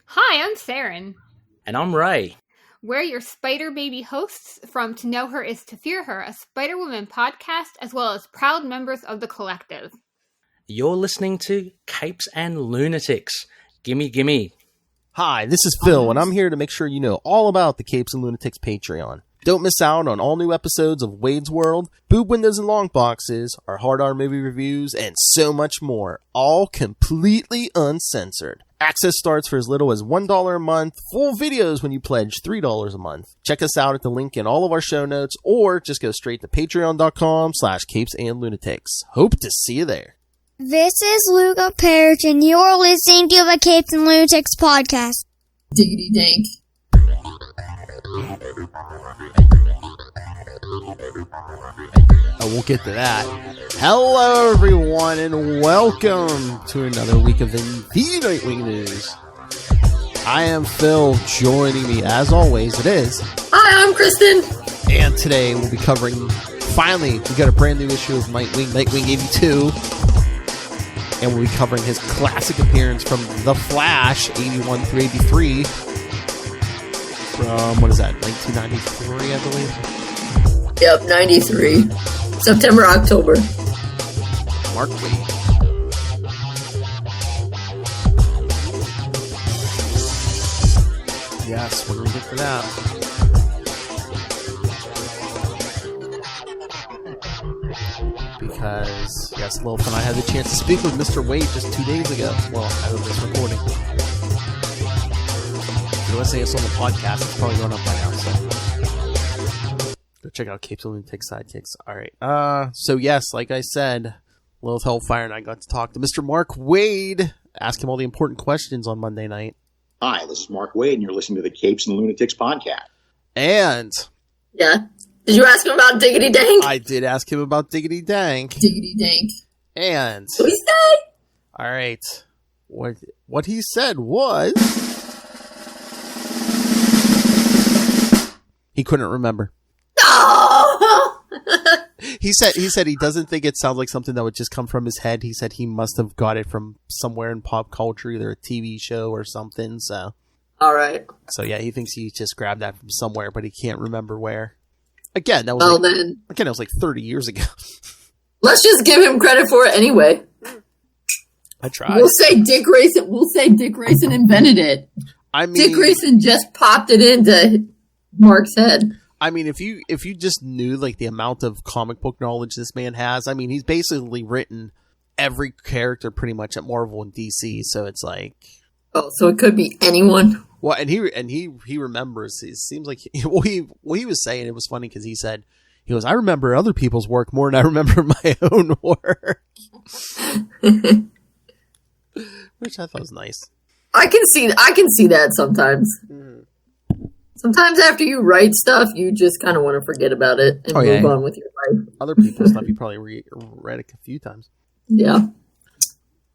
Hi, I'm Saren. And I'm Ray. We're your Spider Baby hosts from To Know Her Is to Fear Her, a Spider-Woman podcast, as well as proud members of the collective. You're listening to Capes and Lunatics. Gimme, gimme. Hi, this is Phil, and I'm here to make sure you know all about the Capes and Lunatics Patreon. Don't miss out on all new episodes of Wade's World, Boob Windows and Long Boxes, our Hard R movie reviews, and so much more, all completely uncensored. Access starts for as little as $1 a month, full videos when you pledge $3 a month. Check us out at the link in all of our show notes, or just go straight to patreon.com/capesandlunatics. Hope to see you there. This is Luca Perich, and you're listening to the Capes and Lunatics podcast. Diggity dank. I won't get to that. Hello, everyone, and welcome to another week of the Nightwing News. I am Phil. Joining me, as always, it is... Hi, I'm Kristen. And today we'll be covering... Finally, we got a brand new issue of Nightwing 82. And we'll be covering his classic appearance from The Flash, 81 through 83. From, what is that, 1993, I believe? Yep, 93. September, October. Mark Waid. Yes, we're going to get to that. Because, yes, Lilith and I had the chance to speak with Mr. Wade just 2 days ago. Well, as of this recording. If you want to say it's on the podcast, it's probably going up by now, so... Go check out Capes and Lunatics Sidekicks. Alright, so yes, like I said, Lilith Hellfire and I got to talk to Mr. Mark Wade, ask him all the important questions on Monday night. Hi, this is Mark Wade, and you're listening to the Capes and Lunatics podcast. And... Yeah? Did you ask him about Diggity Dank? I did ask him about Diggity Dank. Diggity Dank. And... What did he say? Alright, what he said was... He couldn't remember. No! He said he doesn't think it sounds like something that would just come from his head. He said he must have got it from somewhere in pop culture, either a TV show or something. So, all right. So yeah, he thinks he just grabbed that from somewhere, but he can't remember where. Again, that was it was like 30 years ago. Let's just give him credit for it anyway. I tried. We'll say Dick Grayson invented it. I mean, Dick Grayson just popped it into Mark's head. I mean, if you just knew like the amount of comic book knowledge this man has, I mean, he's basically written every character pretty much at Marvel and DC. So it's like, oh, so it could be anyone. Well, and he remembers. It seems like he was saying, it was funny because he goes, I remember other people's work more than I remember my own work, which I thought was nice. I can see that sometimes. Sometimes after you write stuff, you just kind of want to forget about it and move on with your life. Other people's stuff you probably read a few times. Yeah.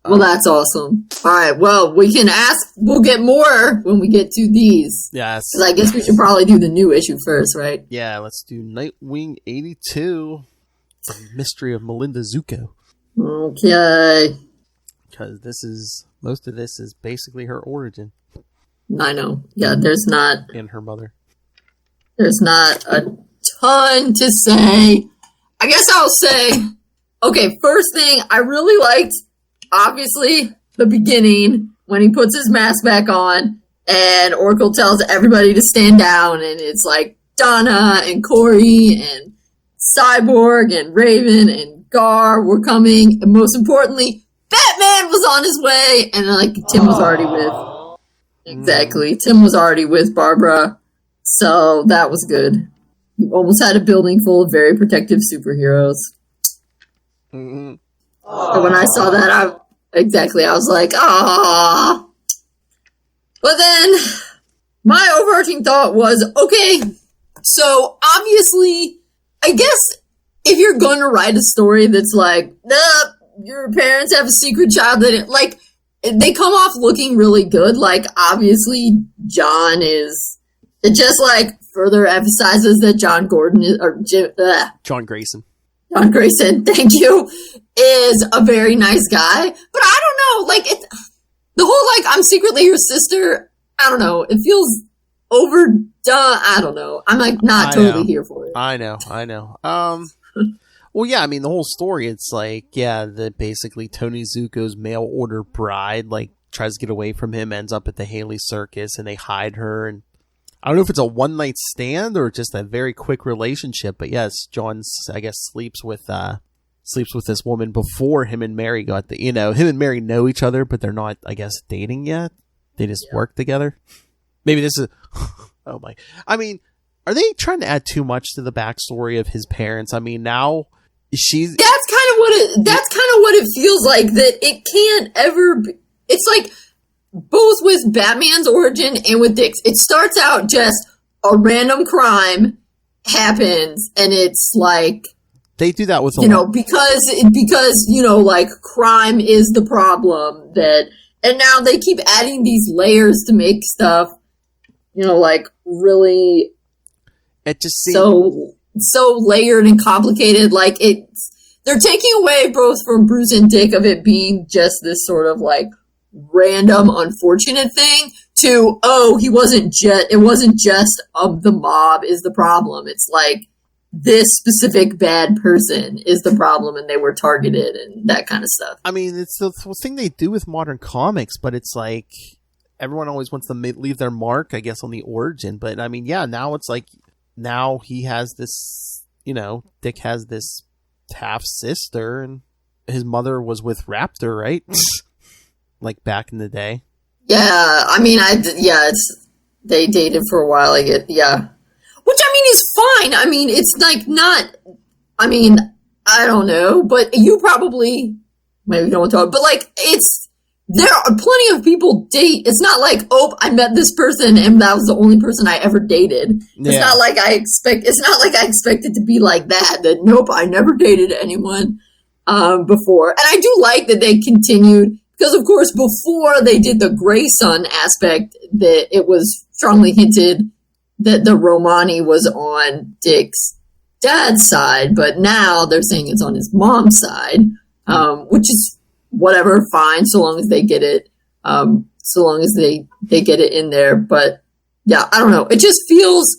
Well, that's awesome. All right. Well, we can ask. We'll get more when we get to these. Yes. Because I guess we should probably do the new issue first, right? Yeah. Let's do Nightwing 82, The Mystery of Melinda Zucco. Okay. Because most of this is basically her origin. I know. Yeah, there's not... And her mother. There's not a ton to say. I guess I'll say... Okay, first thing, I really liked, obviously, the beginning, when he puts his mask back on, and Oracle tells everybody to stand down, and it's like Donna, and Corey, and Cyborg, and Raven, and Gar were coming, and most importantly, Batman was on his way, and like Tim was already with... Exactly. Tim was already with Barbara, so that was good. You almost had a building full of very protective superheroes. Mm-hmm. So when I saw that, I was like, ah. But then, my overarching thought was, okay, so obviously, I guess if you're going to write a story that's like, your parents have a secret child that, like, they come off looking really good. Like, obviously, John is... It just, like, further emphasizes that John Gordon is... John Grayson. John Grayson, thank you, is a very nice guy. But I don't know, like, the whole, like, I'm secretly your sister, I don't know. It feels overdone. I don't know. I'm like not totally here for it. I know. Well, yeah, I mean, the whole story, it's like, yeah, that basically Tony Zucco's mail order bride, like, tries to get away from him, ends up at the Haley Circus, and they hide her, and I don't know if it's a one-night stand or just a very quick relationship, but yes, John, I guess, sleeps with this woman before him and Mary got him and Mary know each other, but they're not, I guess, dating yet. They just work together. Maybe this is, oh my, I mean, are they trying to add too much to the backstory of his parents? I mean, now that's kind of what it feels like, that it can't ever be. It's like both with Batman's origin and with Dick's. It starts out just a random crime happens, and it's like they do that with because like crime is the problem, and now they keep adding these layers to make stuff like really it just seems so layered and complicated. Like they're taking away both from Bruce and Dick of it being just this sort of like random unfortunate thing to it wasn't just of the mob is the problem. It's like this specific bad person is the problem, and they were targeted and that kind of stuff. I mean, it's the thing they do with modern comics, but it's like everyone always wants to leave their mark, I guess, on the origin. But I mean, yeah, now it's like now he has this, Dick has this half sister, and his mother was with Raptor, right? Like back in the day. Yeah, I mean, they dated for a while. I get, yeah. Which, I mean, is fine. I mean, it's like not, I mean, I don't know, but you probably, maybe don't want to talk, but like, there are plenty of people date. It's not like, I met this person and that was the only person I ever dated. Yeah. It's not like I expect it to be like that nope, I never dated anyone, before. And I do like that they continued. Because, of course, before they did the Grey Son aspect, that it was strongly hinted that the Romani was on Dick's dad's side, but now they're saying it's on his mom's side, which is whatever, fine, so long as they get it, they get it in there. But, yeah, I don't know. It just feels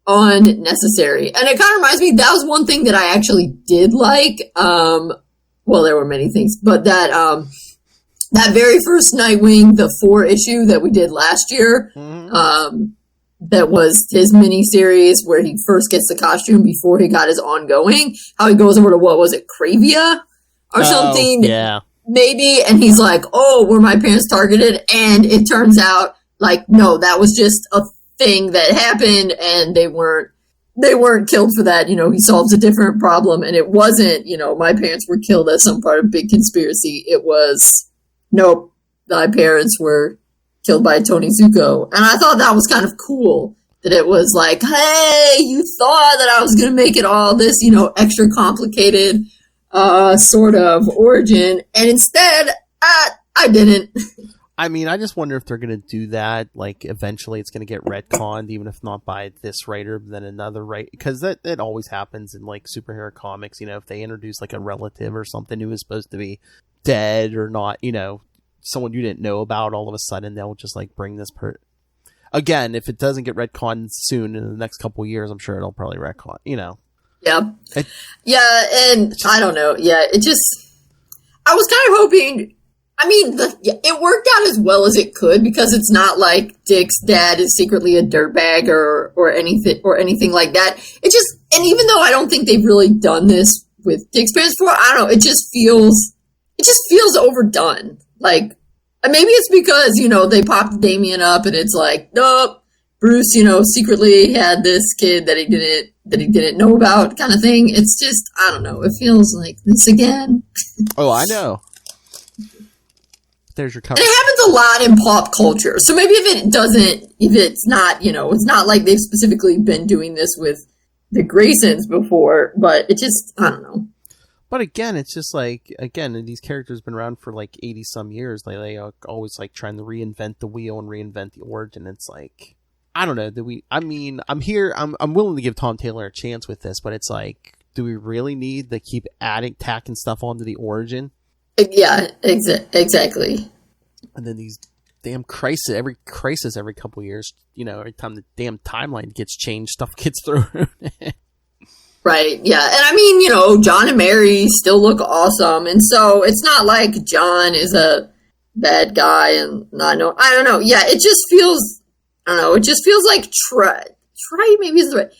unnecessary. And it kind of reminds me, that was one thing that I actually did like. Well, there were many things, but that very first Nightwing, the 4 issue that we did last year, that was his mini-series where he first gets the costume before he got his ongoing, how he goes over to, what was it, Cravia? Or something? Yeah. Maybe, and he's like, were my parents targeted? And it turns out, like, no, that was just a thing that happened, and they weren't killed for that. He solves a different problem, and it wasn't, my parents were killed as some part of a big conspiracy. It was... Nope, my parents were killed by Tony Zucco. And I thought that was kind of cool, that it was like, hey, you thought that I was going to make it all this, extra complicated sort of origin. And instead, I didn't. I mean, I just wonder if they're going to do that. Like, eventually it's going to get retconned, even if not by this writer, then another writer. Because that always happens in, like, superhero comics. If they introduce, like, a relative or something who is supposed to be dead or not, someone you didn't know about, all of a sudden they'll just like bring this again. If it doesn't get retconned soon in the next couple of years, I'm sure it'll probably retcon. Yeah, and I don't know. Yeah, I was kind of hoping. I mean, it worked out as well as it could, because it's not like Dick's dad is secretly a dirtbag or anything like that. And even though I don't think they've really done this with Dick's parents before, I don't know. It just feels overdone. Like, maybe it's because, they popped Damien up and it's like, nope, Bruce, secretly had this kid that he didn't know about kind of thing. It's just, I don't know. It feels like this again. Oh, I know. There's your cover. And it happens a lot in pop culture. So maybe if it's not, it's not like they've specifically been doing this with the Graysons before, but it just, I don't know. But again, it's just like, these characters have been around for like 80 some years. They are always like trying to reinvent the wheel and reinvent the origin. It's like, I don't know. I'm willing to give Tom Taylor a chance with this, but it's like, do we really need to keep tacking stuff onto the origin? Yeah, exactly. And then these damn crisis, every couple years, every time the damn timeline gets changed, stuff gets thrown. Right, yeah. And I mean, John and Mary still look awesome. And so it's not like John is a bad guy. And I don't know. Yeah, it just feels, it just feels like trite maybe is the right.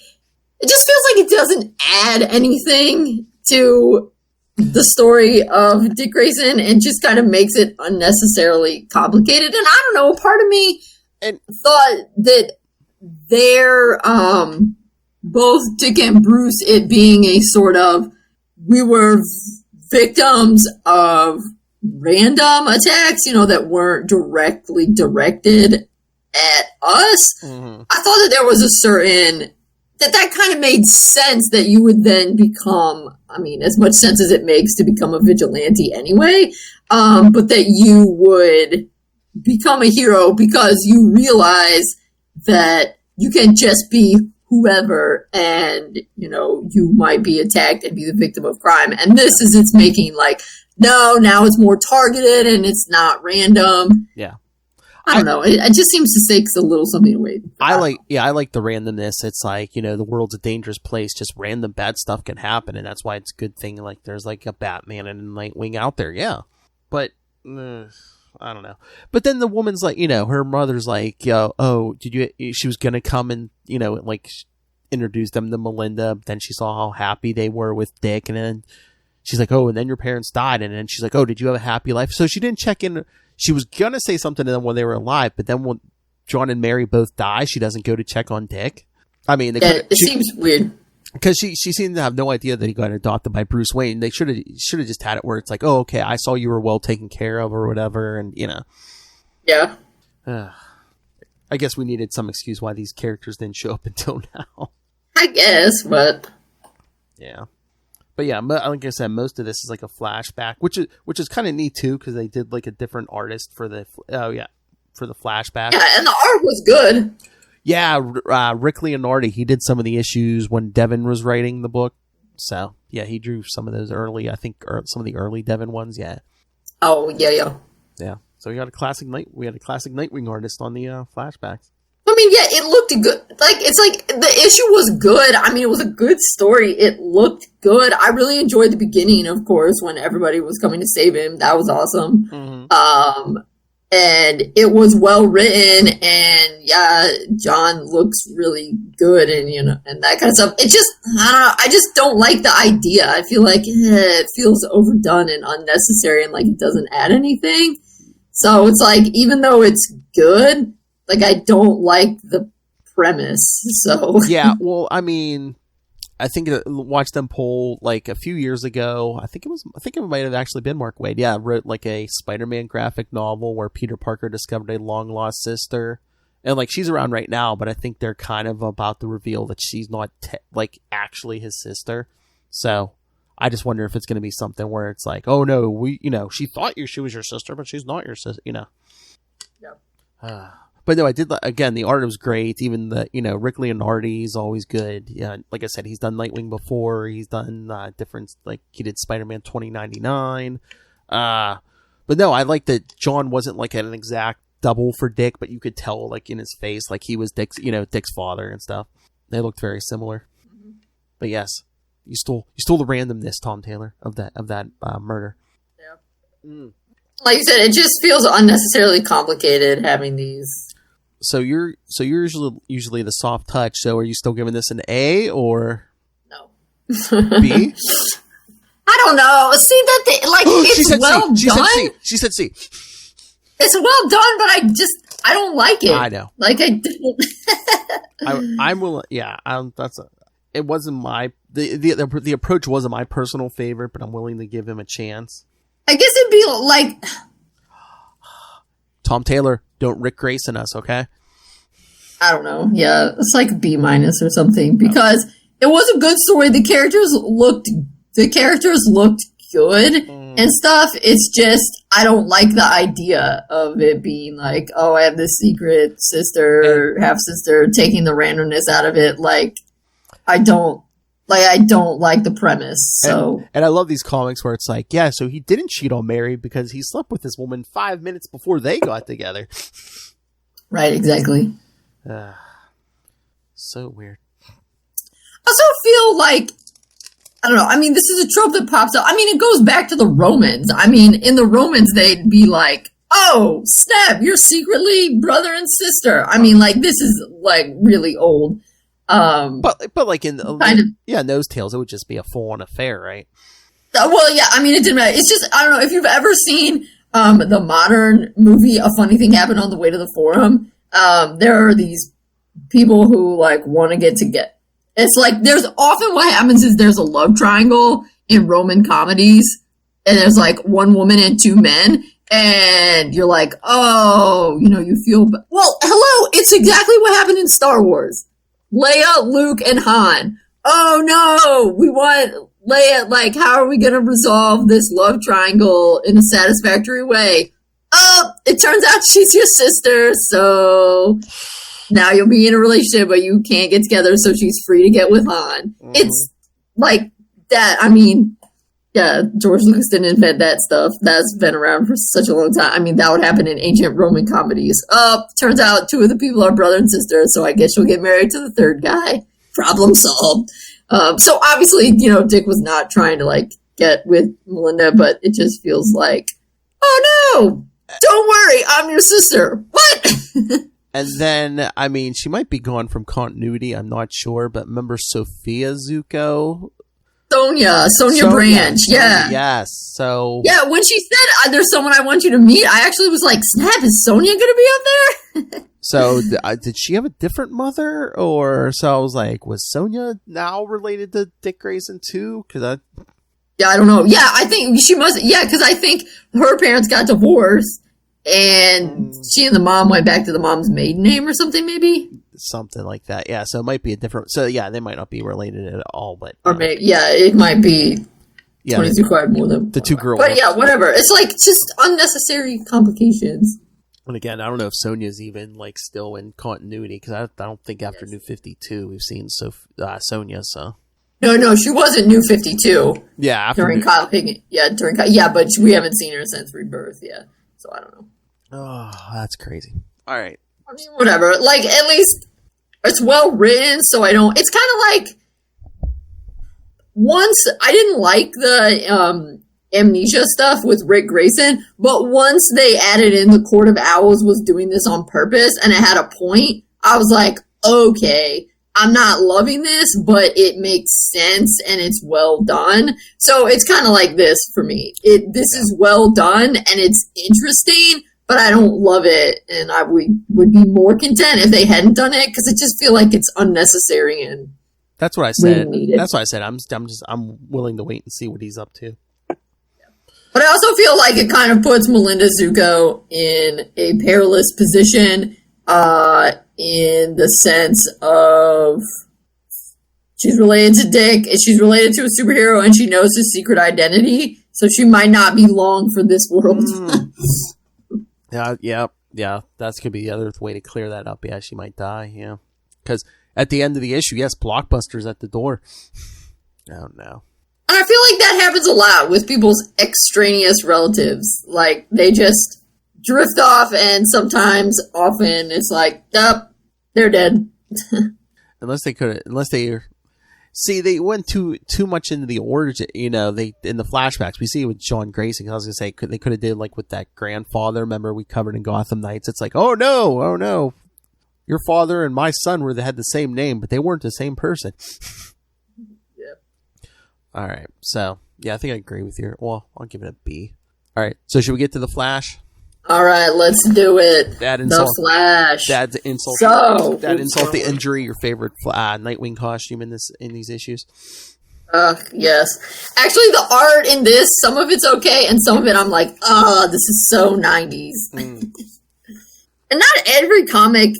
It just feels like it doesn't add anything to the story of Dick Grayson and just kind of makes it unnecessarily complicated. And I don't know, part of me thought that they're, both Dick and Bruce, it being a sort of, we were victims of random attacks, that weren't directly directed at us. Mm-hmm. I thought that there was a certain, that kind of made sense that you would then become, as much sense as it makes to become a vigilante anyway, but that you would become a hero because you realize that you can just be whoever and, you might be attacked and be the victim of crime. And this is it's making like, no, now it's more targeted and it's not random. Yeah. I don't know. It just seems to take a little something away. I like the randomness. It's like, the world's a dangerous place. Just random bad stuff can happen. And that's why it's a good thing. Like there's like a Batman and a Nightwing out there. Yeah. But I don't know. But then the woman's like, her mother's like, she was going to come and, like introduce them to Melinda. But then she saw how happy they were with Dick. And then she's like, and then your parents died. And then she's like, did you have a happy life? So she didn't check in. She was going to say something to them when they were alive, but then when John and Mary both die, she doesn't go to check on Dick. It seems weird. Because she seemed to have no idea that he got adopted by Bruce Wayne. They should have just had it where it's like, okay, I saw you were well taken care of or whatever, and, Yeah. I guess we needed some excuse why these characters didn't show up until now. I guess, but... Yeah. But yeah, like I said, most of this is like a flashback, which is kind of neat too, because they did like a different artist for the flashback. Yeah, and the art was good. Yeah, Rick Leonardi, he did some of the issues when Devin was writing the book. So yeah, he drew some of those early, I think, some of the early Devin ones. Yeah. Oh yeah. Yeah. So we had a classic Nightwing artist on the flashbacks. Yeah, it looked good. Like, it's like, the issue was good. It was a good story. It looked good. I really enjoyed the beginning, of course, when everybody was coming to save him. That was awesome. Mm-hmm. And it was well written, and yeah, John looks really good, and, and that kind of stuff. It just, I don't know, I just don't like the idea. I feel like it feels overdone and unnecessary, and like it doesn't add anything. So it's like, even though it's good, like, I don't like the premise, so... Yeah, well, I think watched them pull, like, a few years ago, I think it might have actually been Mark Waid, wrote, like, a Spider-Man graphic novel where Peter Parker discovered a long-lost sister, and, like, she's around right now, but I think they're kind of about to reveal that she's not, actually his sister, so... I just wonder if it's going to be something where it's like, oh, no, she thought she was your sister, but she's not your sister, Yep. But no, I did, again, the art was great. Even the, Rick Leonardi is always good. Yeah, like I said, he's done Nightwing before. He's done different, like, he did Spider-Man 2099. But no, I like that John wasn't, like, an exact double for Dick, but you could tell, like, in his face, like, he was Dick's father and stuff. They looked very similar. Mm-hmm. But yes, you stole the randomness, Tom Taylor, of that murder. Yeah. Mm. Like you said, it just feels unnecessarily complicated having these. So you're usually the soft touch. So are you still giving this an A or no? B? I don't know. See that it's well done. She said C. It's well done, but I don't like it. I know. Like I didn't. I'm willing. Yeah. It wasn't my the approach wasn't my personal favorite, but I'm willing to give him a chance. I guess it'd be like Tom Taylor, don't Rick Grayson us, okay? I don't know. Yeah, it's like B- or something because it was a good story. The characters looked good and stuff. It's just I don't like the idea of it being like, oh, I have this secret sister, half sister, taking the randomness out of it. Like I don't Like, I don't like the premise. So, and I love these comics where it's like, yeah, so he didn't cheat on Mary because he slept with this woman 5 minutes before they got together. Right, exactly. So weird. I also feel like, I don't know, I mean, this is a trope that pops up. I mean, it goes back to the Romans. I mean, in the Romans, they'd be like, oh, snap, you're secretly brother and sister. I mean, like, this is, like, really old. But like in kind of, Nose Tales, it would just be a full-on affair, right? Well, yeah, I mean, it didn't matter. It's just, I don't know, if you've ever seen the modern movie, A Funny Thing Happened on the Way to the Forum, there are these people who, like, want to get together. It's like, there's often what happens is there's a love triangle in Roman comedies, and there's, like, one woman and two men, and you're like, oh, you know, you feel, well, hello, it's exactly what happened in Star Wars. Leia, Luke, and Han. Oh no, we want Leia, like, how are we going to resolve this love triangle in a satisfactory way? Oh, it turns out she's your sister, so now you'll be in a relationship, but you can't get together, so she's free to get with Han. Mm-hmm. It's like that, I mean, yeah, George Lucas didn't invent that stuff. That's been around for such a long time. I mean, that would happen in ancient Roman comedies. Turns out two of the people are brother and sister, so I guess you'll get married to the third guy. Problem solved. So obviously, you know, Dick was not trying to, like, get with Melinda, but it just feels like, oh no, don't worry, I'm your sister. What? And then, I mean, she might be gone from continuity, I'm not sure, but remember Sophia Zucco? Sonia Branch, yeah. Yes, so... Yeah, when she said, there's someone I want you to meet, I actually was like, snap, is Sonia going to be up there? So, did she have a different mother? Or, so I was like, was Sonia now related to Dick Grayson too? Yeah, I don't know. Yeah, I think she must, yeah, because I think her parents got divorced, and she and the mom went back to the mom's maiden name or something, maybe? Something like that, yeah. So it might be a different. So yeah, they might not be related at all, but or maybe yeah, it might be. Yeah, 22 required more than the two girls. But yeah, whatever. It's like just unnecessary complications. And again, I don't know if Sonia's even like still in continuity because I don't think after New 52 we've seen Sonia. So no, she wasn't New 52. Yeah, during Kyle Pickett. Yeah, but we haven't seen her since Rebirth. Yeah, so I don't know. Oh, that's crazy. All right. I mean, whatever. Like, at least it's well written, so I don't. It's kind of like once I didn't like the amnesia stuff with Rick Grayson, but once they added in the Court of Owls was doing this on purpose and it had a point, I was like, okay, I'm not loving this, but it makes sense and it's well done. So it's kind of like this for me. This is well done and it's interesting. But I don't love it, and I would be more content if they hadn't done it because I just feel like it's unnecessary and that's what I said. That's what I said. I'm willing to wait and see what he's up to. But I also feel like it kind of puts Melinda Zucco in a perilous position, in the sense of she's related to Dick, and she's related to a superhero, and she knows his secret identity, so she might not be long for this world. Yeah. That could be the other way to clear that up. Yeah, she might die. Yeah, because at the end of the issue, yes, Blockbuster's at the door. Oh no. And I feel like that happens a lot with people's extraneous relatives. Like they just drift off, and often it's like, they're dead. Unless they. See, they went too much into the origin, you know, in the flashbacks. We see it with John Grayson. I was going to say, they could have did like with that grandfather, remember we covered in Gotham Knights. It's like, oh no. Your father and my son had the same name, but they weren't the same person. Yeah. All right. So, yeah, I think I agree with you. Well, I'll give it a B. All right. So, should we get to the Flash? All right, let's do it. The Flash. That insult the injury. Your favorite Nightwing costume in these issues. Yes. Actually, the art in this, some of it's okay, and some of it I'm like, this is so 90s. And not every comic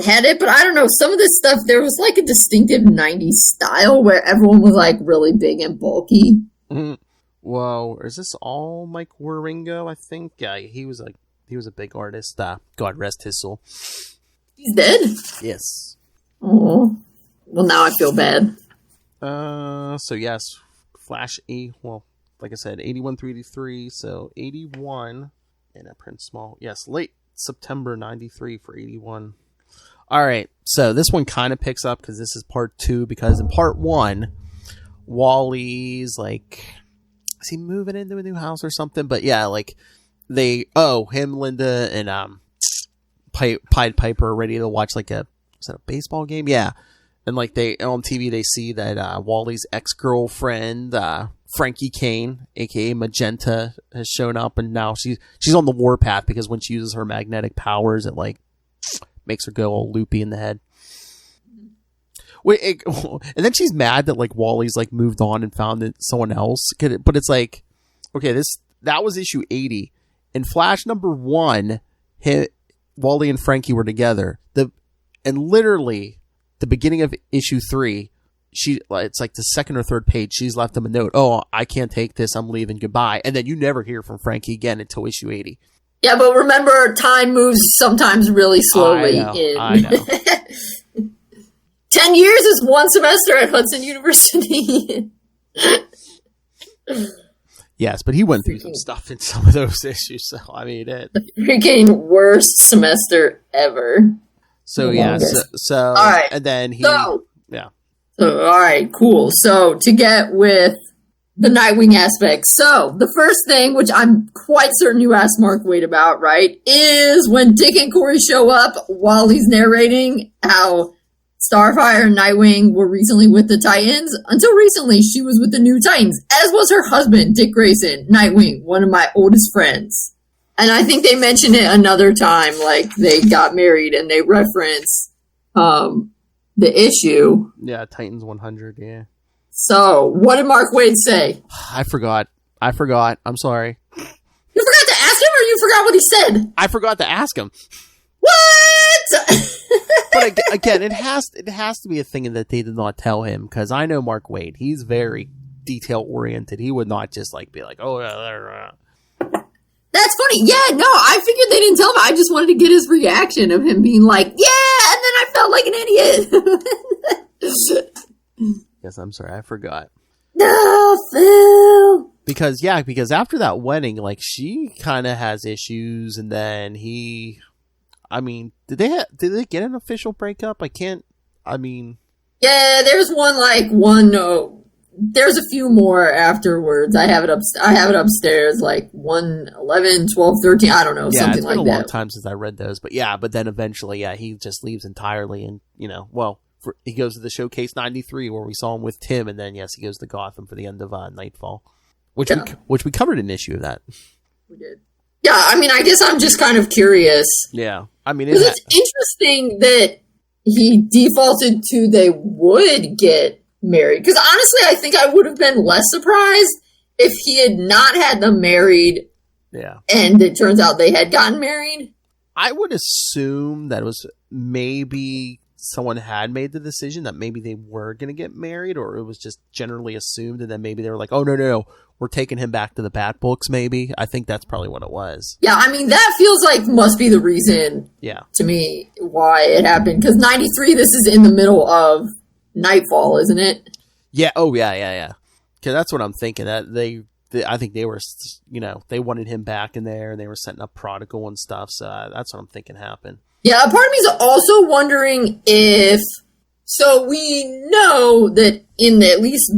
had it, but I don't know. Some of this stuff, there was like a distinctive 90s style where everyone was like really big and bulky. Mm-hmm. Whoa, is this all Mike Wieringo? I think he was a big artist. God rest his soul. He's dead? Yes. Oh, well, now I feel bad. So yes, Flash like I said, 81 through 83, so 81 in a print small. Yes, late September 93 for 81. All right, so this one kind of picks up because this is part 2, because in part 1, Wally's like, is he moving into a new house or something? But yeah, like him, Linda, and Pied Piper are ready to watch like is that a baseball game? Yeah. And like they on TV, they see that Wally's ex-girlfriend, Frankie Kane, aka Magenta, has shown up, and now she's on the warpath because when she uses her magnetic powers, it like makes her go all loopy in the head. And then she's mad that like Wally's like moved on and found someone else. But it's like, okay, that was issue 80. In Flash number 1, Wally and Frankie were together. And literally the beginning of issue 3, it's like the second or third page, she's left him a note. Oh, I can't take this. I'm leaving. Goodbye. And then you never hear from Frankie again until issue 80. Yeah, but remember, time moves sometimes really slowly. I know. 10 years is one semester at Hudson University. Yes, but he went through some stuff in some of those issues. So, I mean, freaking worst semester ever. So, yeah. So all right. And then yeah. So, all right, cool. So, to get with the Nightwing aspect. So, the first thing, which I'm quite certain you asked Mark Waid about, right, is when Dick and Corey show up while he's narrating how Starfire and Nightwing were recently with the Titans. Until recently, she was with the New Titans, as was her husband, Dick Grayson, Nightwing, one of my oldest friends. And I think they mentioned it another time, like they got married and they reference the issue. Yeah, Titans 100, yeah. So, what did Mark Waid say? I forgot. I'm sorry. You forgot to ask him, or you forgot what he said? I forgot to ask him. What? But again, it has to be a thing that they did not tell him, because I know Mark Waid. He's very detail oriented. He would not just like be like, oh yeah. That's funny. Yeah, no, I figured they didn't tell him. I just wanted to get his reaction of him being like, yeah, and then I felt like an idiot. Yes, I'm sorry, I forgot. No, Phil. Because after that wedding, like she kind of has issues, and then did they get an official breakup? Yeah, there's there's a few more afterwards. I have it upstairs, like 1, 11, 12, 13, I don't know, something like that. Yeah, it's been a long time since I read those, but then eventually, he just leaves entirely, and, he goes to the Showcase 93 where we saw him with Tim, and then, yes, he goes to Gotham for the end of Nightfall, which we covered an issue of that. We did. Yeah, I guess I'm just kind of curious. Yeah, it's interesting that he defaulted to they would get married. Because honestly, I think I would have been less surprised if he had not had them married. Yeah. And it turns out they had gotten married. I would assume that it was maybe someone had made the decision that maybe they were going to get married, or it was just generally assumed, and then maybe they were like, oh, no, we're taking him back to the Bat books, maybe. I think that's probably what it was. Yeah, that feels like must be the reason to me why it happened. Because 93, this is in the middle of Nightfall, isn't it? Yeah, oh, yeah. Because that's what I'm thinking. That I think they were, they wanted him back in there, and they were setting up Prodigal and stuff, so that's what I'm thinking happened. Yeah, part of me is also wondering if... So we know that in at least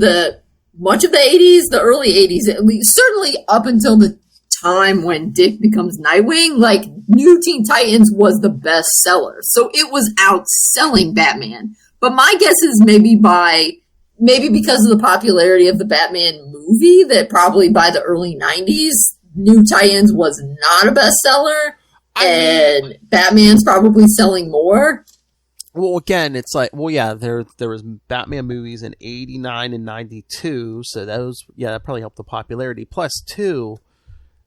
much of the 80s, the early 80s, at least, certainly up until the time when Dick becomes Nightwing, like, New Teen Titans was the best seller. So it was outselling Batman. But my guess is maybe because of the popularity of the Batman movie, that probably by the early 90s, New Titans was not a bestseller, and Batman's probably selling more. Well, again, it's like, there was Batman movies in 89 and 92, so that probably helped the popularity. Plus, too,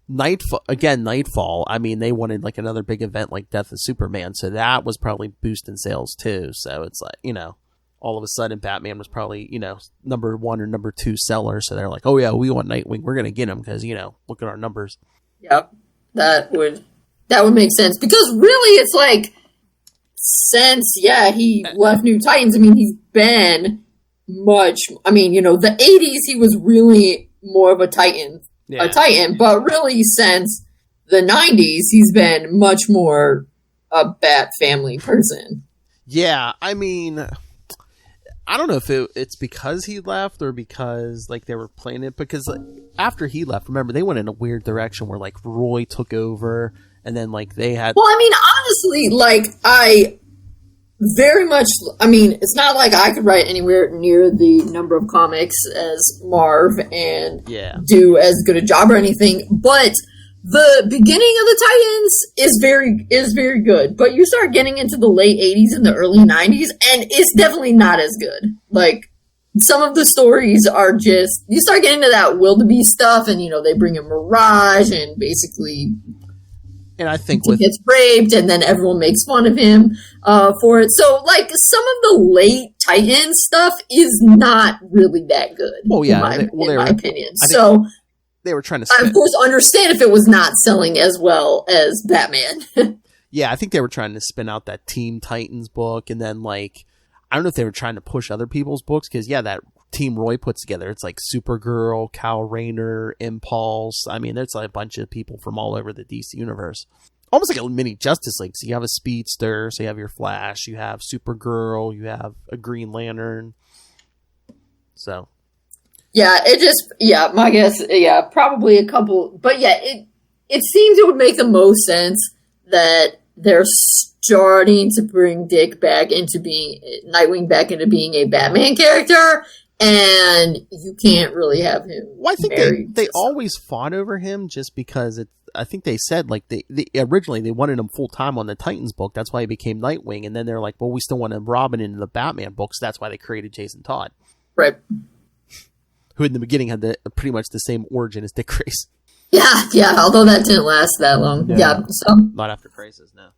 Nightfall, they wanted like another big event like Death of Superman, so that was probably boosting sales too. So it's like, all of a sudden Batman was probably, number 1 or number 2 seller, so they're like, oh yeah, we want Nightwing, we're going to get him because, look at our numbers. Yep, that would make sense, because really it's like, since, he left New Titans, he's been much. I mean, the 80s, he was really more of a Titan, but really since the 90s, he's been much more a Bat family person. Yeah, I mean, I don't know if it's because he left or because like they were playing it. Because like, after he left, remember they went in a weird direction where like Roy took over, and then like they had. Well, I mean, honestly, like I very much. I mean, it's not like I could write anywhere near the number of comics as Marv and do as good a job or anything, but the beginning of the Titans is very good, but you start getting into the late 80s and the early 90s, and it's definitely not as good. Like, some of the stories are just, you start getting into that wildebeest stuff, and, they bring in Mirage, and basically, and I think he gets raped, and then everyone makes fun of him for it. So, like, some of the late Titans stuff is not really that good, in my opinion. They were trying to I, of course, understand if it was not selling as well as Batman. Yeah, I think they were trying to spin out that Team Titans book, and then, like, I don't know if they were trying to push other people's books, because, that team Roy puts together, it's like Supergirl, Kal Rayner, Impulse. I mean, there's like a bunch of people from all over the DC universe. Almost like a mini Justice League. So you have a Speedster, so you have your Flash, you have Supergirl, you have a Green Lantern. So... yeah, my guess, probably a couple, but it seems it would make the most sense that they're starting to bring Nightwing back into being a Batman character, and you can't really have him. Well, I think they always fought over him just because I think they said like they originally they wanted him full time on the Titans book. That's why he became Nightwing, and then they're like, well, we still want him Robin into the Batman books. That's why they created Jason Todd. Right. Who in the beginning had pretty much the same origin as Dick Grayson. Yeah, although that didn't last that long. Yeah, so. Not after Crisis, no.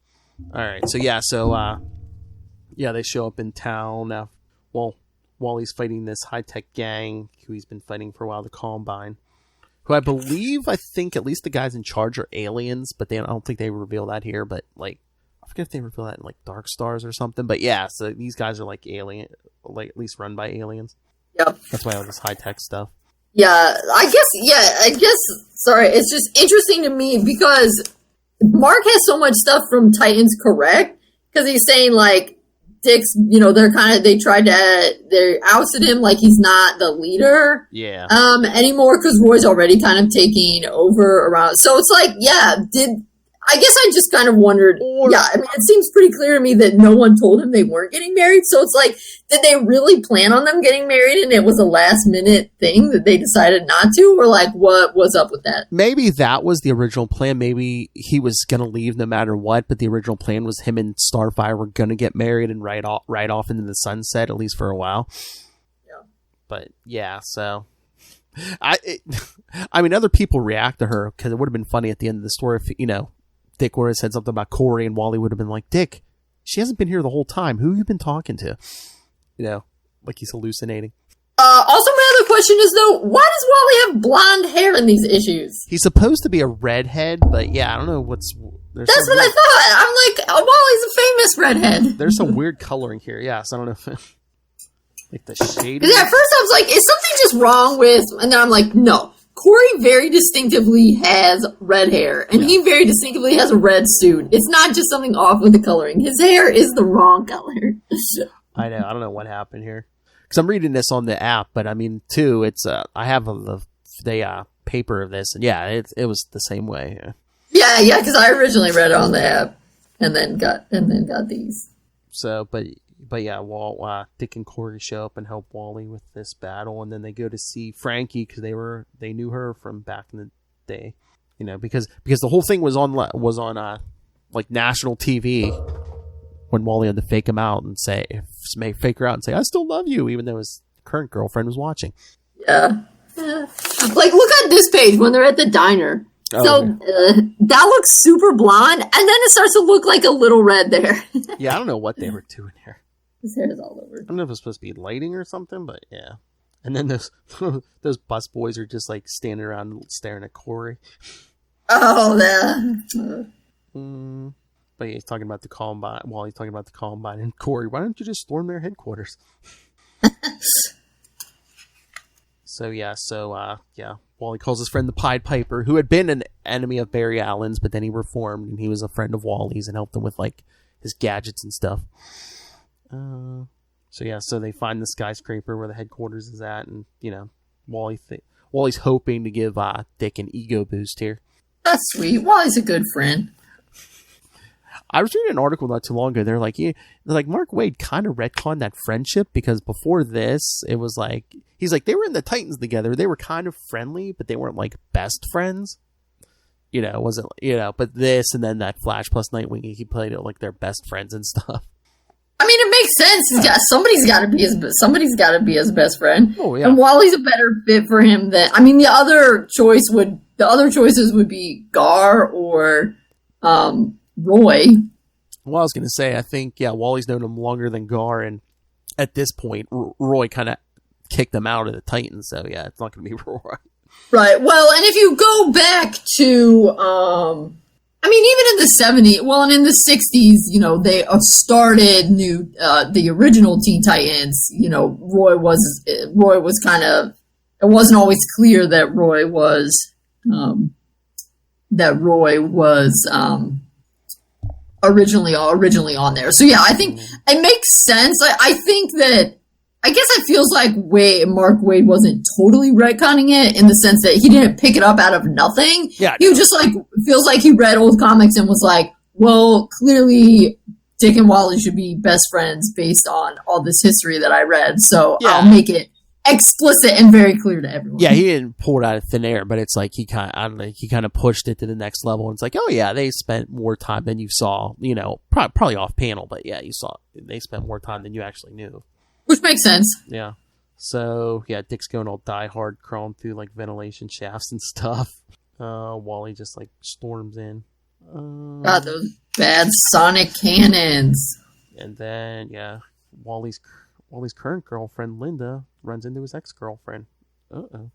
Alright, they show up in town. Wally's fighting this high-tech gang who he's been fighting for a while, the Columbine, who I think at least the guys in charge are aliens, but I don't think they reveal that here, but like, I forget if they reveal that in like Dark Stars or something, but yeah, so these guys are like alien, like at least run by aliens. Yep. That's why all this high-tech stuff. Yeah, I guess, sorry, it's just interesting to me because Mark has so much stuff from Titans Correct, because he's saying, like, Dick's, they ousted him like he's not the leader anymore, because Roy's already kind of taking over around. So it's like, I guess I just kind of wondered, it seems pretty clear to me that no one told him they weren't getting married, so it's like, did they really plan on them getting married and it was a last-minute thing that they decided not to, or like, what was up with that? Maybe that was the original plan. Maybe he was going to leave no matter what, but the original plan was him and Starfire were going to get married and ride off into the sunset, at least for a while. Yeah. But, so... I mean, other people react to her, because it would have been funny at the end of the story if, Dick would have said something about Corey, and Wally would have been like, Dick, she hasn't been here the whole time. Who have you been talking to? Like he's hallucinating. Also, my other question is, though, why does Wally have blonde hair in these issues? He's supposed to be a redhead, but I don't know That's what I thought. I'm like, Wally's a famous redhead. There's some weird coloring here, so I don't know if... like the shade. Because at first I was like, is something just wrong with... And then I'm like, no. Corey very distinctively has red hair, and he very distinctively has a red suit. It's not just something off with the coloring. His hair is the wrong color. I know. I don't know what happened here. Because I'm reading this on the app, but I mean, too, it's I have the paper of this, and it was the same way. Yeah, because I originally read it on the app, and then got these. So, but Dick and Corey show up and help Wally with this battle, and then they go to see Frankie because they knew her from back in the day, because the whole thing was on like national TV when Wally had to fake him out and fake her out and say, I still love you, even though his current girlfriend was watching. Yeah. Like, look at this page when they're at the diner. That looks super blonde, and then it starts to look like a little red there. Yeah, I don't know what they were doing here. His hair is all over. I don't know if it's supposed to be lighting or something, but yeah. And then those bus boys are just like standing around staring at Corey. Oh, yeah. But he's talking about the Columbine. While he's talking about the Columbine and Corey, why don't you just storm their headquarters? Wally calls his friend the Pied Piper, who had been an enemy of Barry Allen's, but then he reformed and he was a friend of Wally's and helped him with like his gadgets and stuff. So they find the skyscraper where the headquarters is at, and Wally's hoping to give Dick an ego boost here. That's sweet. Wally's a good friend. I was reading an article not too long ago. They're like Mark Waid kind of retconned that friendship, because before this, it was like he's like they were in the Titans together. They were kind of friendly, but they weren't like best friends. It wasn't But this and then that Flash plus Nightwing, he played it like they're best friends and stuff. I mean, it makes sense. Somebody's got to be his best friend. Oh yeah. And Wally's a better fit for him than. I mean, the other choices would be Gar or Roy. Well, I was going to say, I think, Wally's known him longer than Gar, and at this point, Roy kind of kicked them out of the Titans, so yeah, it's not going to be Roy. Right. Well, and if you go back to, even in the 70s, and in the 60s, they started the original Teen Titans. Roy was kind of, it wasn't always clear that Roy was originally on there. So yeah, I think it makes sense. I guess it feels like Mark Waid wasn't totally retconning it, in the sense that he didn't pick it up out of nothing. Yeah. He was just feels like he read old comics and was like, well, clearly Dick and Wally should be best friends based on all this history that I read. So yeah. I'll make it explicit and very clear to everyone. Yeah, he didn't pull it out of thin air, but it's like he kind of pushed it to the next level. And it's like, oh yeah, they spent more time than you saw, probably off panel, but yeah, they spent more time than you actually knew. Which makes sense. Yeah. So yeah, Dick's going all Die Hard, crawling through like ventilation shafts and stuff. Wally just like storms in. God, those bad sonic cannons. And then Wally's current girlfriend, Linda, runs into his ex-girlfriend. But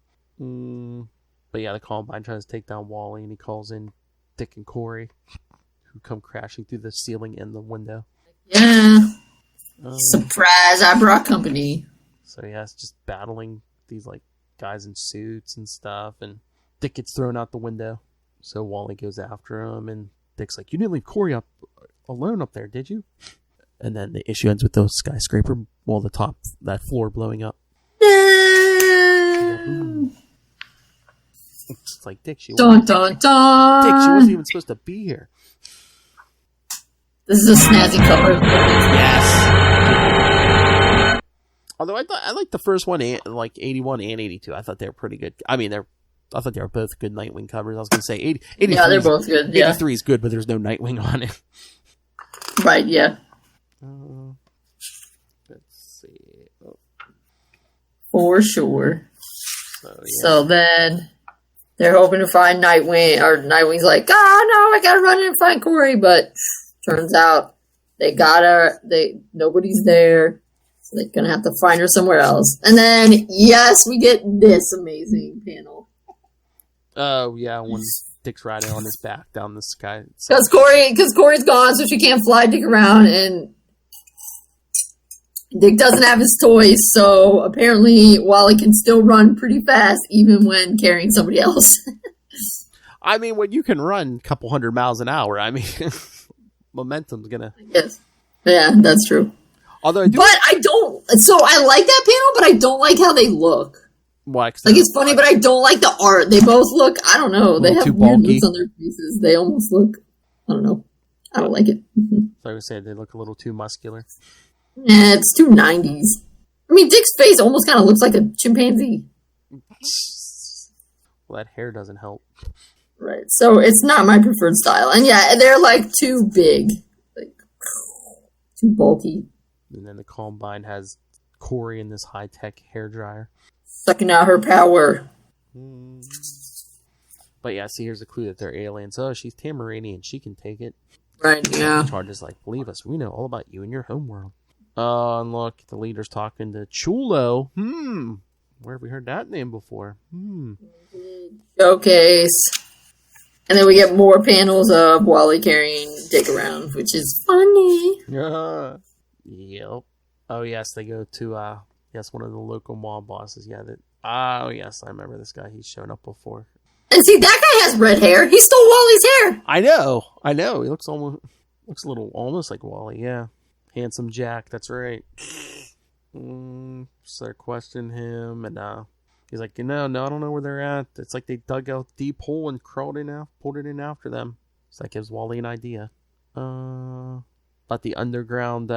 yeah, the Combine tries to take down Wally, and he calls in Dick and Corey, who come crashing through the ceiling and the window. Yeah. Surprise, I brought company. So yeah, it's just battling these like guys in suits and stuff, and Dick gets thrown out the window. So Wally goes after him, and Dick's like, you didn't leave Corey up alone up there, did you? And then the issue ends with the skyscraper, that floor blowing up. It's like, Dick, she wasn't even supposed to be here. This is a snazzy cover. Yes. Although I like the first one, like 81 and 82. I thought they were pretty good. I mean, I thought they were both good Nightwing covers. I was going to say 83. Yeah, they're both good. 83 is good, but there's no Nightwing on it. Right, yeah. Let's see. For sure. So then they're hoping to find Nightwing, or Nightwing's like, no, I gotta run in and find Corey, but turns out nobody's there, so they're gonna have to find her somewhere else. And then, yes, we get this amazing panel. Oh, yeah, when Dick's riding on his back down the sky. Because Corey's gone, so she can't fly Dick around, and Dick doesn't have his toys, so apparently Wally can still run pretty fast, even when carrying somebody else. I mean, when you can run a couple 100 miles an hour, I mean, momentum's gonna... Yes. Yeah, that's true. Although I don't... So I like that panel, but I don't like how they look. Why? Like, it's funny, but I don't like the art. They both look... I don't know. They have weird looks on their faces. They almost look... I don't know. I don't like it. So I would say they look a little too muscular. Yeah, it's too 90s. I mean, Dick's face almost kind of looks like a chimpanzee. Well, that hair doesn't help. Right. So it's not my preferred style. And yeah, they're like too big. Like, too bulky. And then the Combine has Corey in this high-tech hairdryer. Sucking out her power. But yeah, see, here's a clue that they're aliens. Oh, she's Tamaranian. She can take it. Right, yeah. Charge is like, believe us, we know all about you and your homeworld. And look, the leader's talking to Chulo. Where have we heard that name before? Showcase. And then we get more panels of Wally carrying Dick around, which is funny. Yep. Oh, yes, they go to, one of the local mob bosses. Yeah, that Oh, yes, I remember this guy. He's shown up before. And see, that guy has red hair. He stole Wally's hair. I know. He looks a little almost like Wally. Yeah, handsome Jack. That's right. So I questioned him, and he's like, no, I don't know where they're at. It's like they dug a deep hole and pulled it in after them. So that gives Wally an idea. About the underground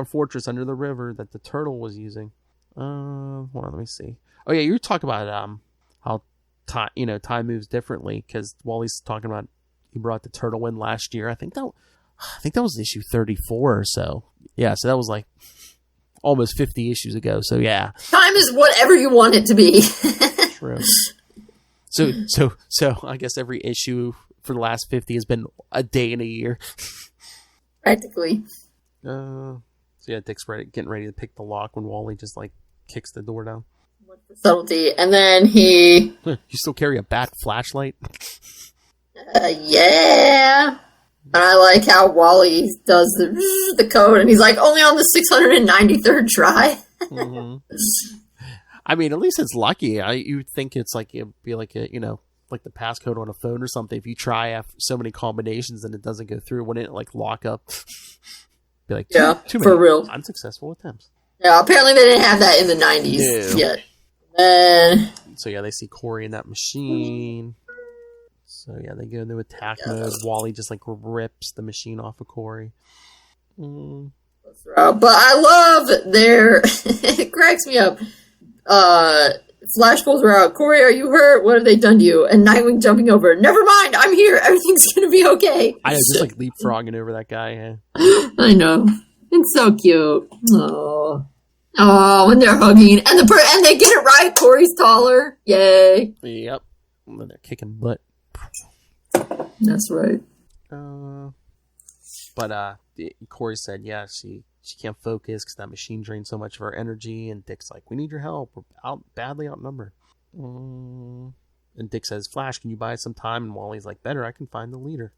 fortress under the river that the turtle was using. Hold on, let me see. Oh yeah, you were talking about how time moves differently, because Wally's talking about he brought the turtle in last year. I think that was issue 34 or so. Yeah, so that was like almost 50 issues ago. So yeah, time is whatever you want it to be. True. So I guess every issue for the last 50 has been a day in a year. Practically. So yeah, Dick's getting ready to pick the lock when Wally just like kicks the door down. Subtlety, and then he. You still carry a bat flashlight? Yeah. And I like how Wally does the code, and he's like, only on the 693rd try. Mm-hmm. I mean, at least it's lucky. You'd think it's like it'd be like like the passcode on a phone or something. If you try after so many combinations and it doesn't go through, wouldn't it like lock up? Be like, too many for real. Unsuccessful attempts. Yeah, apparently they didn't have that in the 90s yet. So yeah, they see Corey in that machine. So yeah, they go into attack mode. Wally just like rips the machine off of Corey. But I love it cracks me up. Flash pulls her out. Corey, are you hurt? What have they done to you? And Nightwing jumping over. Never mind, I'm here. Everything's gonna be okay. I know, just like leapfrogging over that guy. Yeah. I know. It's so cute. Oh, when they're hugging, and they get it right. Corey's taller. Yay. Yep. And then they're kicking butt. That's right. But Corey said, yeah, she can't focus because that machine drains so much of her energy. And Dick's like, we need your help. We're badly outnumbered. And Dick says, Flash, can you buy some time? And Wally's like, better, I can find the leader.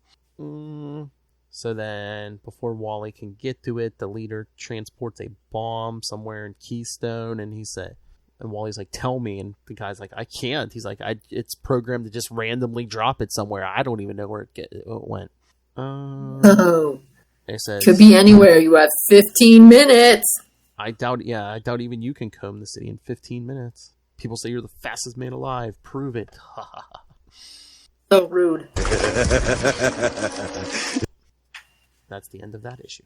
So then, before Wally can get to it, the leader transports a bomb somewhere in Keystone, and Wally's like, tell me, and the guy's like, I can't. He's like, it's programmed to just randomly drop it somewhere. I don't even know where it went. It says, could be anywhere. You have 15 minutes. I doubt even you can comb the city in 15 minutes. People say you're the fastest man alive. Prove it. So rude. That's the end of that issue.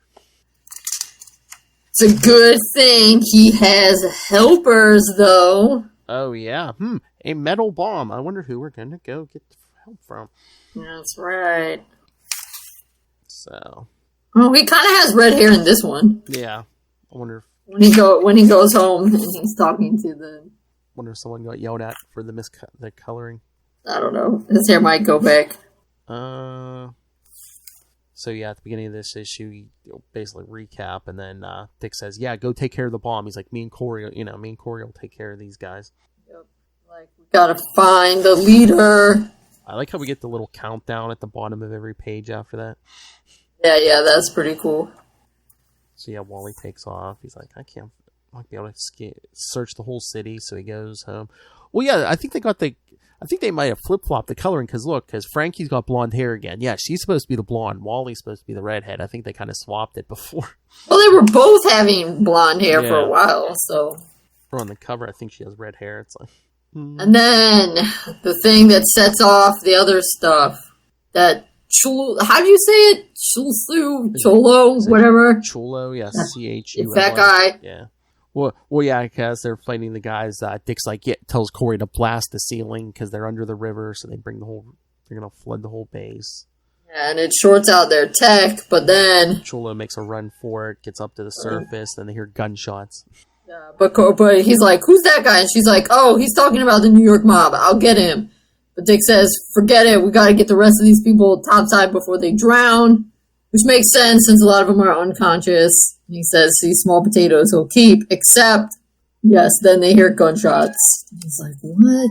It's a good thing he has helpers, though. Oh, yeah. A metal bomb. I wonder who we're going to go get help from. That's right. So. Well, he kind of has red hair in this one. Yeah. I wonder if... When he goes home and he's talking to the... wonder if someone got yelled at for the coloring. I don't know. His hair might go back. So yeah, at the beginning of this issue, basically recap, and then Dick says, "Yeah, go take care of the bomb." He's like, "Me and Corey will take care of these guys." Yep. Like, we gotta find the leader. I like how we get the little countdown at the bottom of every page after that. Yeah, that's pretty cool. So yeah, Wally takes off. He's like, I might be able to search the whole city. So he goes home. Well, yeah, I think they might have flip-flopped the coloring, because Frankie's got blonde hair again. Yeah, she's supposed to be the blonde. Wally's supposed to be the redhead. I think they kind of swapped it before. Well, they were both having blonde hair for a while, so... Or on the cover, I think she has red hair. It's like... And then, the thing that sets off the other stuff, that... how do you say it? Cholo, whatever. Cholo, yeah, C-H-U-L-O. It's that guy. Yeah. Well, yeah, because they're fighting the guys. Dick's like, tells Corey to blast the ceiling because they're under the river, so they're gonna flood the whole base. Yeah, and it shorts out their tech, but then Cholo makes a run for it, gets up to the surface, then they hear gunshots. Yeah, but he's like, who's that guy? And she's like, oh, he's talking about the New York mob. I'll get him. But Dick says, forget it. We got to get the rest of these people topside before they drown, which makes sense since a lot of them are unconscious. He says, these small potatoes he'll keep, except, yes, then they hear gunshots. He's like, what?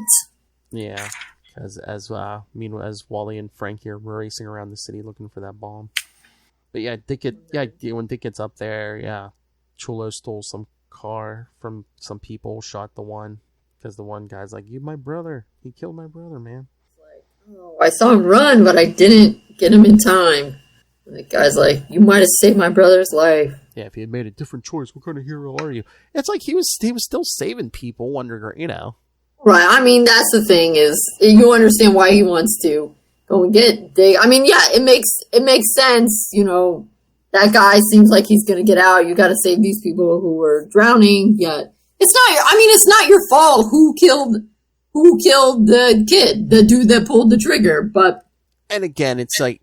Yeah, because as Wally and Frankie are racing around the city looking for that bomb. But yeah, when Dick gets up there, yeah, Cholo stole some car from some people shot the one. Because the one guy's like, "You my brother. He killed my brother, man." Oh, I saw him run, but I didn't get him in time. And the guy's like, "You might have saved my brother's life." Yeah, if he had made a different choice, what kind of hero are you? It's like he was still saving people underground, you know. Right. I mean, that's the thing is you understand why he wants to go and get Dick. I mean, yeah, it makes sense. You know, that guy seems like he's gonna get out. You got to save these people who are drowning. Yet it's not your fault who killed the kid, the dude that pulled the trigger. But and again, it's like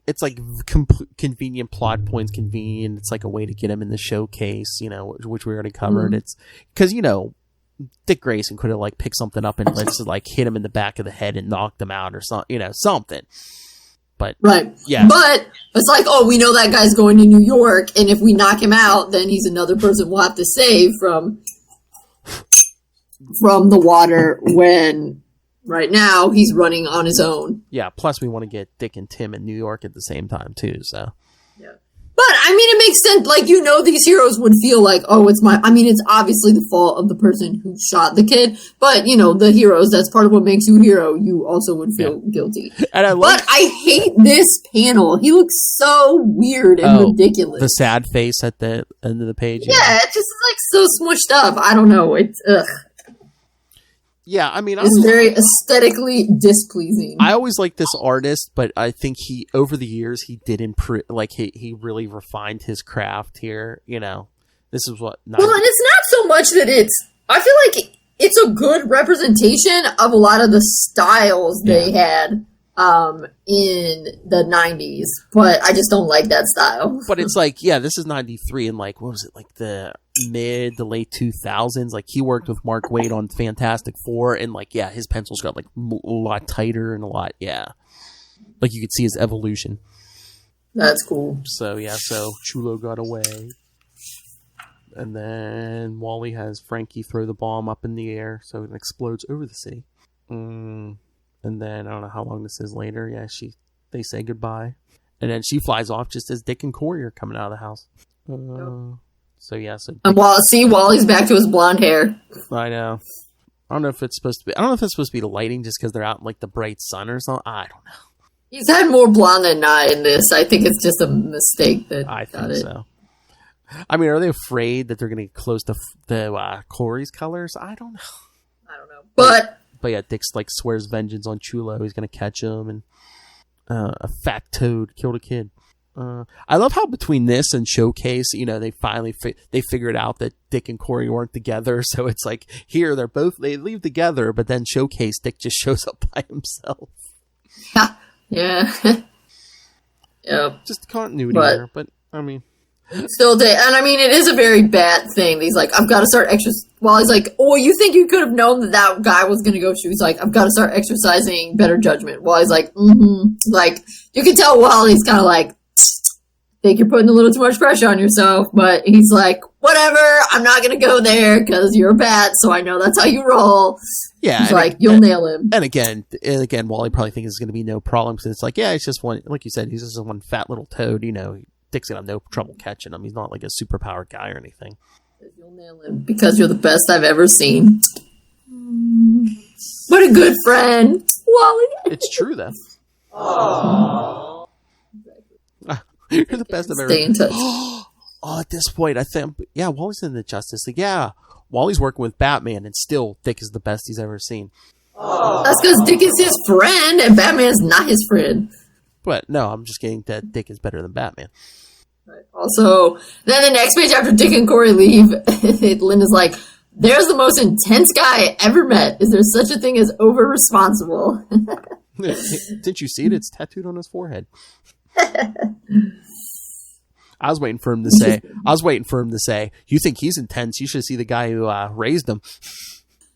convenient plot points. Convenient. It's like a way to get him in the showcase. You know, which we already covered. It's because Dick Grayson could have like picked something up and let's like hit him in the back of the head and knocked him out or something, something. But right, yeah. But it's like, oh, we know that guy's going to New York, and if we knock him out, then he's another person we'll have to save from the water. When right now he's running on his own. Yeah. Plus, we want to get Dick and Tim in New York at the same time too. So. Yeah. But, I mean, it makes sense. Like, these heroes would feel like, oh, it's obviously the fault of the person who shot the kid. But, the heroes, that's part of what makes you a hero. You also would feel guilty. And but I hate this panel. He looks so weird and ridiculous. The sad face at the end of the page. Yeah, it's just, like, so smushed up. I don't know. It's, ugh. Yeah, I mean, it's very aesthetically displeasing. I always liked this artist, but I think over the years, he did improve. Like he really refined his craft here. This is what. Well, and it's not so much that I feel like it's a good representation of a lot of the styles they had in the 90s, but I just don't like that style. But it's like, yeah, this is 93, and like, what was it, like the mid to late 2000s? Like, he worked with Mark Waid on Fantastic Four, and like, yeah, his pencils got like a lot tighter and like you could see his evolution. That's cool. So yeah, so Chulo got away, and then Wally has Frankie throw the bomb up in the air so it explodes over the city. And then, I don't know how long this is later. Yeah, they say goodbye. And then she flies off just as Dick and Corey are coming out of the house. So, yeah. And Wally's back to his blonde hair. I know. I don't know if it's supposed to be the lighting just because they're out in, like, the bright sun or something. I don't know. He's had more blonde than not in this. I think it's just a mistake that I think so. I mean, are they afraid that they're going to get close to the Corey's colors? I don't know. But yeah, Dick like swears vengeance on Chulo. He's gonna catch him, and a fat toad killed a kid. I love how between this and Showcase, they finally they figured out that Dick and Corey weren't together. So it's like here they leave together, but then Showcase Dick just shows up by himself. Yeah. Yeah. Just continuity there, but I mean. Still day, and I mean, it is a very bad thing. He's like, I've got to start Wally's like, oh, you think you could have known that guy was going to go shoot? He's like, I've got to start exercising better judgment. Wally's like, Like, you can tell Wally's kind of like, think you're putting a little too much pressure on yourself, but he's like, whatever, I'm not going to go there because you're a bat, so I know that's how you roll. Yeah. He's like, you'll nail him. And again, Wally probably thinks it's going to be no problem because it's like, yeah, it's just one, like you said, he's just one fat little toad, Dick's gonna have no trouble catching him. He's not like a superpowered guy or anything. You'll nail him because you're the best I've ever seen. What a good friend, Wally. It's true, though. You're the best I've ever seen. Stay in touch. At this point, I think, yeah, Wally's in the Justice League. Yeah, Wally's working with Batman, and still, Dick is the best he's ever seen. That's because Dick is his friend, and Batman's not his friend. But no, I'm just getting that Dick is better than Batman. Also, then the next page after Dick and Corey leave, Linda's like, there's the most intense guy I ever met. Is there such a thing as over-responsible? Didn't you see it? It's tattooed on his forehead. I was waiting for him to say, you think he's intense? You should see the guy who raised him.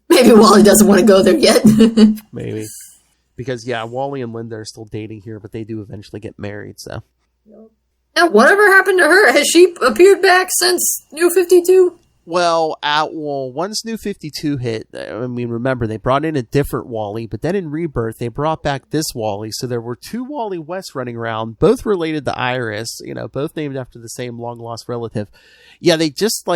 Maybe Wally doesn't want to go there yet. Maybe. Because, yeah, Wally and Linda are still dating here, but they do eventually get married, so. Now, whatever happened to her? Has she appeared back since New 52? Well, once New 52 hit, I mean, remember, they brought in a different Wally, but then in Rebirth, they brought back this Wally, so there were two Wally West running around, both related to Iris, both named after the same long-lost relative. Yeah, they just,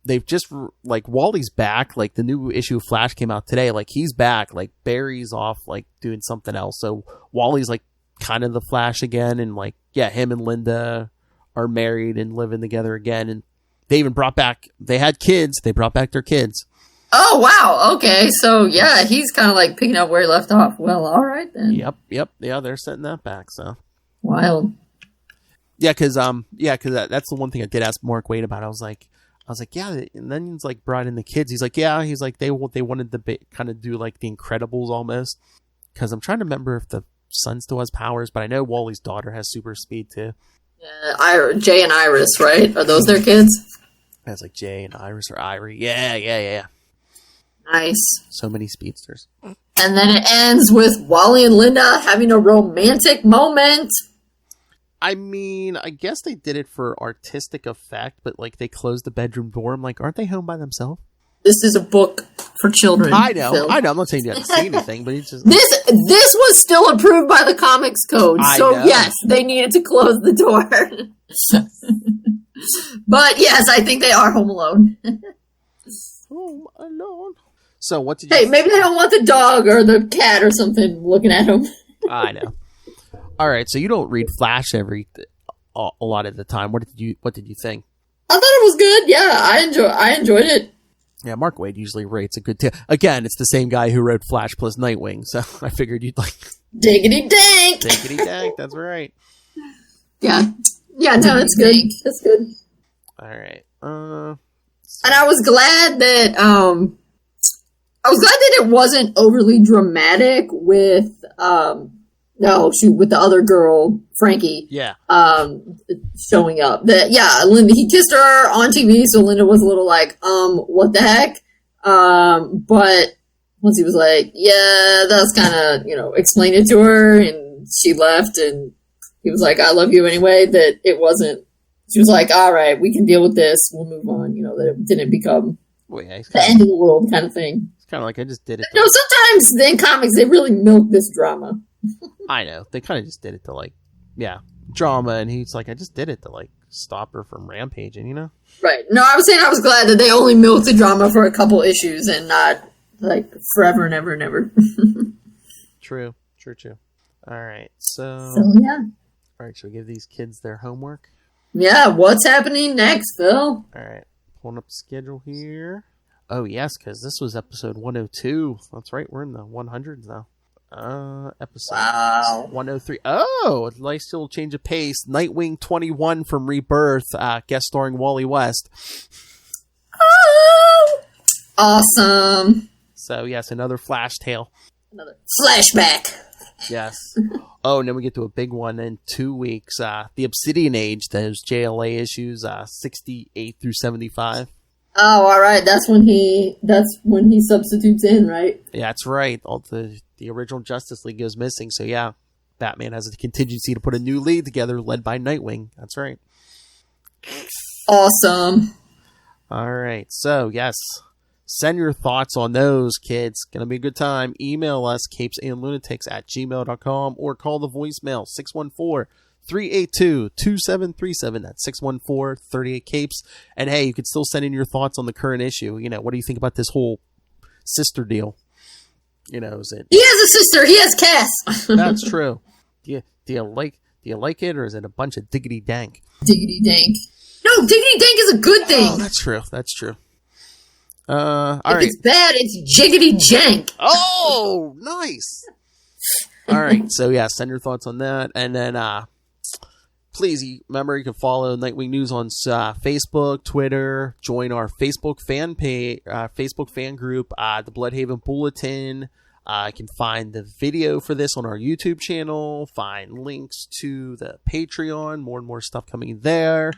they've just, like, Wally's back. Like, the new issue of Flash came out today. Like, he's back. Like, Barry's off, like, doing something else. So Wally's, like, kind of the Flash again. And, like, yeah, him and Linda are married and living together again. And they even brought back, they had kids. They brought back their kids. Oh, wow. Okay. So, yeah, he's kind of like picking up where he left off. Well, all right then. Yep. Yeah, they're setting that back. So wild. Yeah, because that's the one thing I did ask Mark Waid about. I was like, yeah, and then he's like brought in the kids. He's like, yeah, he's like they wanted to kind of do like the Incredibles almost. Because I'm trying to remember if the son still has powers, but I know Wally's daughter has super speed too. Jay and Iris, right? Are those their kids? That's like Jay and Iris or Irie. Yeah. Nice. So many speedsters. And then it ends with Wally and Linda having a romantic moment. I mean, I guess they did it for artistic effect, but like they closed the bedroom door. I'm like, aren't they home by themselves? This is a book for children. I know. Phil. I'm not saying you have to see anything, but it's just this was still approved by the Comics Code, so yes, they needed to close the door. But yes, I think they are home alone. Home alone. So what did you? Hey, maybe they don't want the dog or the cat or something looking at them. I know. All right, so you don't read Flash a lot of the time. What did you think? I thought it was good. Yeah, I enjoyed it. Yeah, Mark Waid usually rates a good tale. Again, it's the same guy who wrote Flash plus Nightwing, so I figured you'd like Diggity dank. Diggity dank. That's right. Yeah, no, it's good. That's good. All right. And I was glad that it wasn't overly dramatic with with the other girl, Frankie. Yeah. Showing up. Linda, he kissed her on TV, so Linda was a little like, what the heck? But once he was like, yeah, that's kind of, explain it to her, and she left, and he was like, I love you anyway, that it wasn't, she was like, all right, we can deal with this, we'll move on, that it didn't become the end of the world kind of thing. It's kind of like, I just did it. No, sometimes in comics, they really milk this drama. I know. They kind of just did it to, like, drama, and he's like, I just did it to, like, stop her from rampaging, Right. No, I was saying I was glad that they only milked the drama for a couple issues and not, like, forever and ever and ever. True. All right, so yeah. All right, should we give these kids their homework? Yeah, what's happening next, Phil? All right, pulling up the schedule here. Oh, yes, because this was episode 102. That's right, we're in the 100s now. Episode 103. Oh, a nice little change of pace. Nightwing 21 from Rebirth, guest starring Wally West. Oh, awesome. So, yes, another Flash tale. Another flashback. Yes. Oh, and then we get to a big one in 2 weeks. The Obsidian Age, those JLA issues, 68 through 75. Oh, all right. That's when he substitutes in, right? Yeah, that's right. All the original Justice League goes missing. So yeah, Batman has a contingency to put a new lead together, led by Nightwing. That's right. Awesome. All right. So yes, send your thoughts on those, kids. Gonna be a good time. Email us capesandlunatics@gmail.com or call the voicemail 614-382-2737. That's 614-38-CAPES. And hey, you can still send in your thoughts on the current issue. What do you think about this whole sister deal? Is it? He has a sister. He has Cass. That's true. Do you like it, or is it a bunch of diggity dank? Diggity dank. No, diggity dank is a good thing. Oh, that's true. All right. If it's bad, it's jiggity jank. Oh, nice. All right. So yeah, send your thoughts on that, and then please remember you can follow Nightwing News on Facebook, Twitter. Join our Facebook fan page, Facebook fan group, the Bloodhaven Bulletin. You can find the video for this on our YouTube channel. Find links to the Patreon. More and more stuff coming there.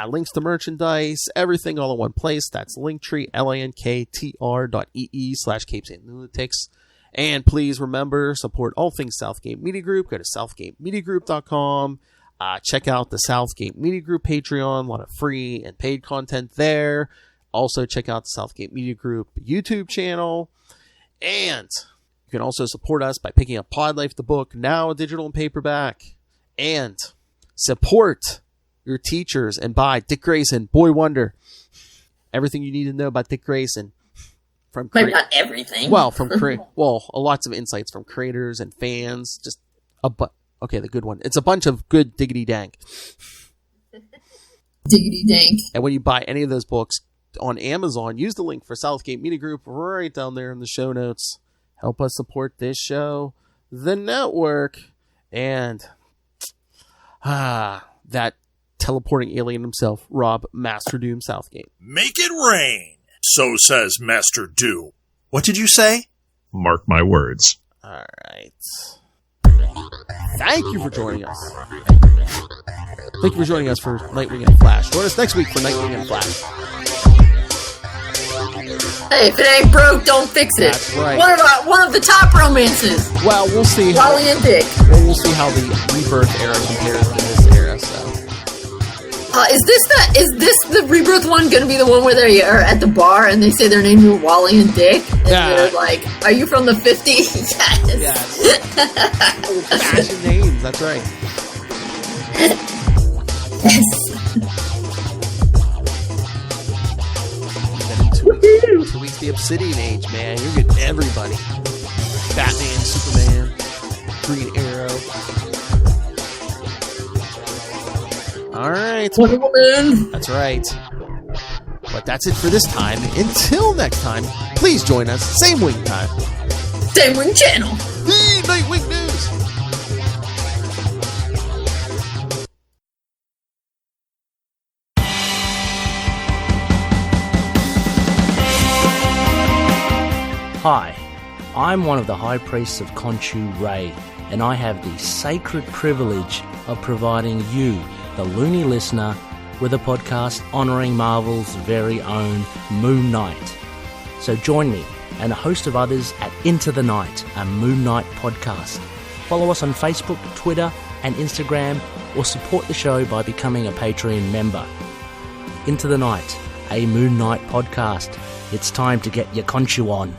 Links to merchandise. Everything all in one place. That's Linktree, linktr.ee/capesandlunatics. And please remember, support all things Southgate Media Group. Go to southgatemediagroup.com. Check out the Southgate Media Group Patreon. A lot of free and paid content there. Also, check out the Southgate Media Group YouTube channel. And you can also support us by picking up Pod Life the book, now digital and paperback. And support your teachers and buy Dick Grayson, Boy Wonder. everything you need to know about Dick Grayson. Maybe not everything. Well, lots of insights from creators and fans. Just the good one. It's a bunch of good diggity dank. Diggity dank. And when you buy any of those books on Amazon, use the link for Southgate Media Group right down there in the show notes. Help us support this show, the network, and that teleporting alien himself, Rob Master Doom Southgate. Make it rain, so says Master Doom. What did you say? Mark my words. All right. Thank you for joining us. Thank you for joining us for Nightwing and Flash. Join us next week for Nightwing and Flash. Hey, if it ain't broke, don't fix it. That's right. One of the top romances. Well, we'll see. Wally and Dick. We'll see how the Rebirth era compares to this era. So, is this the Rebirth one going to be the one where they are at the bar and they say their names are Wally and Dick? And they're like, "Are you from the '50s?" Yes. Old-fashioned names. That's right. Yes. 2 weeks, the Obsidian Age, man. You're getting everybody. Batman, Superman, Green Arrow. All right. Wonder Woman. That's right. But that's it for this time. Until next time, please join us. Same wing time. Same wing channel. The Nightwing News. Hi, I'm one of the High Priests of Khonshu Ray, and I have the sacred privilege of providing you, the loony listener, with a podcast honouring Marvel's very own Moon Knight. So join me and a host of others at Into the Night, a Moon Knight podcast. Follow us on Facebook, Twitter and Instagram, or support the show by becoming a Patreon member. Into the Night, a Moon Knight podcast. It's time to get your Khonshu on.